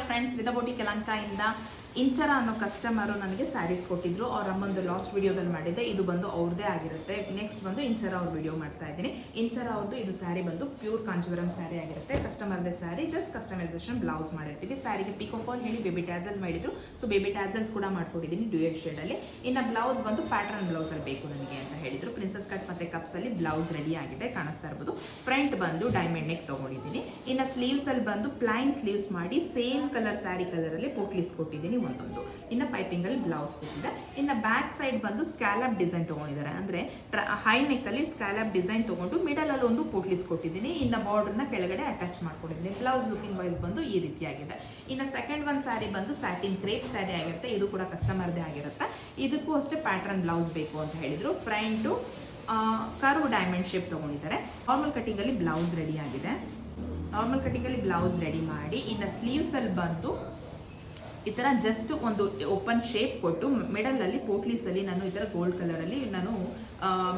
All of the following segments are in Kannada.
ಫ್ರೆಂಡ್ಸ್, ರಿದಾ ಬೊಟಿಕ್ ಯಲಹಂಕದಿಂದ ಇಂಚರ ಅನ್ನೋ ಕಸ್ಟಮರು ನನಗೆ ಸ್ಯಾರೀಸ್ ಕೊಟ್ಟಿದ್ರು. ಅವ್ರ ಅಮ್ಮಂದು ಲಾಸ್ಟ್ ವಿಡಿಯೋದಲ್ಲಿ ಮಾಡಿದ್ದೆ. ಇದು ಬಂದು ಅವ್ರದ್ದೇ ಆಗಿರುತ್ತೆ. ನೆಕ್ಸ್ಟ್ ಬಂದು ಇಂಚರ ಅವ್ರ ವಿಡಿಯೋ ಮಾಡ್ತಾ ಇದ್ದೀನಿ. ಇಂಚರ ಅವ್ರದ್ದು ಇದು ಸ್ಯಾರಿ ಬಂದು ಪ್ಯೂರ್ ಕಾಂಜೀವರಂ ಸ್ಯಾರಿ ಆಗಿರುತ್ತೆ. ಕಸ್ಟಮರ್ದೇ ಸ್ಯಾರಿ, ಜಸ್ಟ್ ಕಸ್ಟಮೈಸೇಷನ್ ಬ್ಲೌಸ್ ಮಾಡಿರ್ತೀವಿ. ಸ್ಯಾರಿಗೆ ಪಿಕೋ ಫಾಲ್ ಹೇಳಿ ಬೇಬಿ ಟ್ಯಾಸಲ್ ಮಾಡಿದ್ರು. ಸೊ ಬೇಬಿ ಟ್ಯಾಸಲ್ಸ್ ಕೂಡ ಮಾಡ್ಕೊಟ್ಟಿದ್ದೀನಿ ಡ್ಯೂಯಲ್ ಶೇಡಲ್ಲಿ. ಇನ್ನು ಬ್ಲೌಸ್ ಬಂದು ಪ್ಯಾಟರ್ನ್ ಬ್ಲೌಸಲ್ಲಿ ಬೇಕು ನನಗೆ ಅಂತ ಹೇಳಿದ್ರು. ಪ್ರಿನ್ಸಸ್ ಕಟ್ ಮತ್ತು ಕಪ್ಸಲ್ಲಿ ಬ್ಲೌಸ್ ರೆಡಿ ಆಗಿದೆ, ಕಾಣಿಸ್ತಾ ಇರ್ಬೋದು. ಫ್ರಂಟ್ ಬಂದು ಡೈಮಂಡ್ ನೆಕ್ ತೊಗೊಂಡಿದ್ದೀನಿ. ಇನ್ನು ಸ್ಲೀವ್ಸಲ್ಲಿ ಬಂದು ಪ್ಲೈನ್ ಸ್ಲೀವ್ಸ್ ಮಾಡಿ ಸೇಮ್ ಕಲರ್ ಸ್ಯಾರಿ ಕಲರಲ್ಲಿ ಪೋಟ್ಲೀಸ್ ಕೊಟ್ಟಿದ್ದೀನಿ ಒಂದೊಂದು. ಇನ್ನು ಪೈಪಿಂಗಲ್ಲಿ ಬ್ಲೌಸ್ ಕೊಟ್ಟಿದೆ. ಇನ್ನು ಬ್ಯಾಕ್ ಸೈಡ್ ಬಂದು ಸ್ಕ್ಯಾಲಪ್ ಡಿಸೈನ್ ತೊಗೊಂಡಿದ್ದಾರೆ. ಅಂದರೆ ಹೈ ನೆಕ್ಕಲ್ಲಿ ಸ್ಕ್ಯಾಲಪ್ ಡಿಸೈನ್ ತೊಗೊಂಡು ಮಿಡಲಲ್ಲಿ ಒಂದು ಪೋಟ್ಲೀಸ್ ಕೊಟ್ಟಿದ್ದೀನಿ. ಇನ್ನು ಬಾರ್ಡ್ರನ್ನ ಕೆಳಗಡೆ ಅಟ್ಯಾಚ್ ಮಾಡ್ಕೊಂಡಿದ್ದೀನಿ. ಬ್ಲೌಸ್ ಲುಕಿಂಗ್ ವೈಸ್ ಬಂದು ಈ ರೀತಿಯಾಗಿದೆ. ಇನ್ನು ಸೆಕೆಂಡ್ ಒಂದು ಸ್ಯಾರಿ ಬಂದು ಸ್ಯಾಟಿನ್ ಕ್ರೇಪ್ ಸ್ಯಾರಿ ಆಗಿರುತ್ತೆ. ಇದು ಕೂಡ ಕಸ್ಟಮರ್ದೇ ಆಗಿರುತ್ತೆ. ಇದಕ್ಕೂ ಅಷ್ಟೇ ಪ್ಯಾಟರ್ನ್ ಬ್ಲೌಸ್ ಬೇಕು ಅಂತ ಹೇಳಿದರು. ಫ್ರಂಟು ಕರ್ವ್ ಡೈಮಂಡ್ ಶೇಪ್ ತೊಗೊಂಡಿದ್ದಾರೆ. ನಾರ್ಮಲ್ ಕಟ್ಟಿಂಗಲ್ಲಿ ಬ್ಲೌಸ್ ರೆಡಿ ಆಗಿದೆ. ನಾರ್ಮಲ್ ಕಟ್ಟಿಂಗಲ್ಲಿ ಬ್ಲೌಸ್ ರೆಡಿ ಮಾಡಿ ಇನ್ನು ಸ್ಲೀವ್ಸಲ್ಲಿ ಬಂದು ಈ ಥರ ಜಸ್ಟ್ ಒಂದು ಓಪನ್ ಶೇಪ್ ಕೊಟ್ಟು ಮಿಡಲಲ್ಲಿ ಪೋಟ್ಲೀಸಲ್ಲಿ ನಾನು ಈ ಥರ ಗೋಲ್ಡ್ ಕಲರಲ್ಲಿ ನಾನು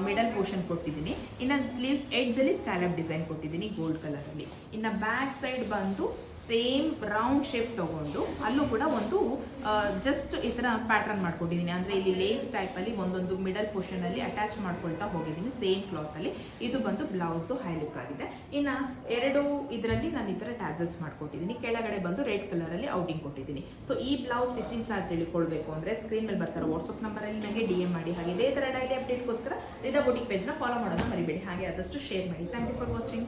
ಮಿಡಲ್ ಪೋರ್ಷನ್ ಕೊಟ್ಟಿದ್ದೀನಿ. ಇನ್ನು ಸ್ಲೀವ್ಸ್ ಎಡ್ಜಲ್ಲಿ ಸ್ಕ್ಯಾಲಪ್ ಡಿಸೈನ್ ಕೊಟ್ಟಿದ್ದೀನಿ ಗೋಲ್ಡ್ ಕಲರಲ್ಲಿ. ಇನ್ನು ಬ್ಯಾಕ್ ಸೈಡ್ ಬಂದು ಸೇಮ್ ರೌಂಡ್ ಶೇಪ್ ತೊಗೊಂಡು ಅಲ್ಲೂ ಕೂಡ ಒಂದು ಜಸ್ಟ್ ಈ ಥರ ಪ್ಯಾಟ್ರನ್ ಮಾಡ್ಕೊಟ್ಟಿದ್ದೀನಿ. ಅಂದರೆ ಇಲ್ಲಿ ಲೇಸ್ ಟೈಪಲ್ಲಿ ಒಂದೊಂದು ಮಿಡಲ್ ಪೋರ್ಷನಲ್ಲಿ ಅಟ್ಯಾಚ್ ಮಾಡ್ಕೊಳ್ತಾ ಹೋಗಿದ್ದೀನಿ ಸೇಮ್ ಕ್ಲಾತಲ್ಲಿ. ಇದು ಬಂದು ಬ್ಲೌಸು ಹೈ ಲುಕ್ ಆಗಿದೆ. ಇನ್ನು ಎರಡು ಇದರಲ್ಲಿ ನಾನು ಈ ಥರ ಟ್ಯಾಸಲ್ಸ್ ಮಾಡ್ಕೊಟ್ಟಿದ್ದೀನಿ. ಕೆಳಗಡೆ ಬಂದು ರೆಡ್ ಕಲರಲ್ಲಿ ಔಟಿಂಗ್ ಕೊಟ್ಟಿದ್ದೀನಿ. ಸೊ ಈ ಬ್ಲೌಸ್ ಸ್ಟಿಚಿಂಗ್ ಚಾರ್ಜ್ ತಿಳ್ಕೊಳ್ಬೇಕು ಅಂದರೆ ಸ್ಕ್ರೀನ್ ಮೇಲೆ ಬರ್ತಾರೆ ವಾಟ್ಸಪ್ ನಂಬರಲ್ಲಿ ನನಗೆ DM ಮಾಡಿ. ಹಾಗೆ ಇದೇ ಥರ ಡೈಲಿ ಅಪ್ಡೇಟ್ಗೋಸ್ಕರ ರಿದಾ ಬೊಟಿಕ್ ಪೇಜ್ನ ಫಾಲೋ ಮಾಡೋದನ್ನ ಮರಿಬೇಡಿ. ಹಾಗೆ ಆದಷ್ಟು ಶೇರ್ ಮಾಡಿ. Thank you for watching.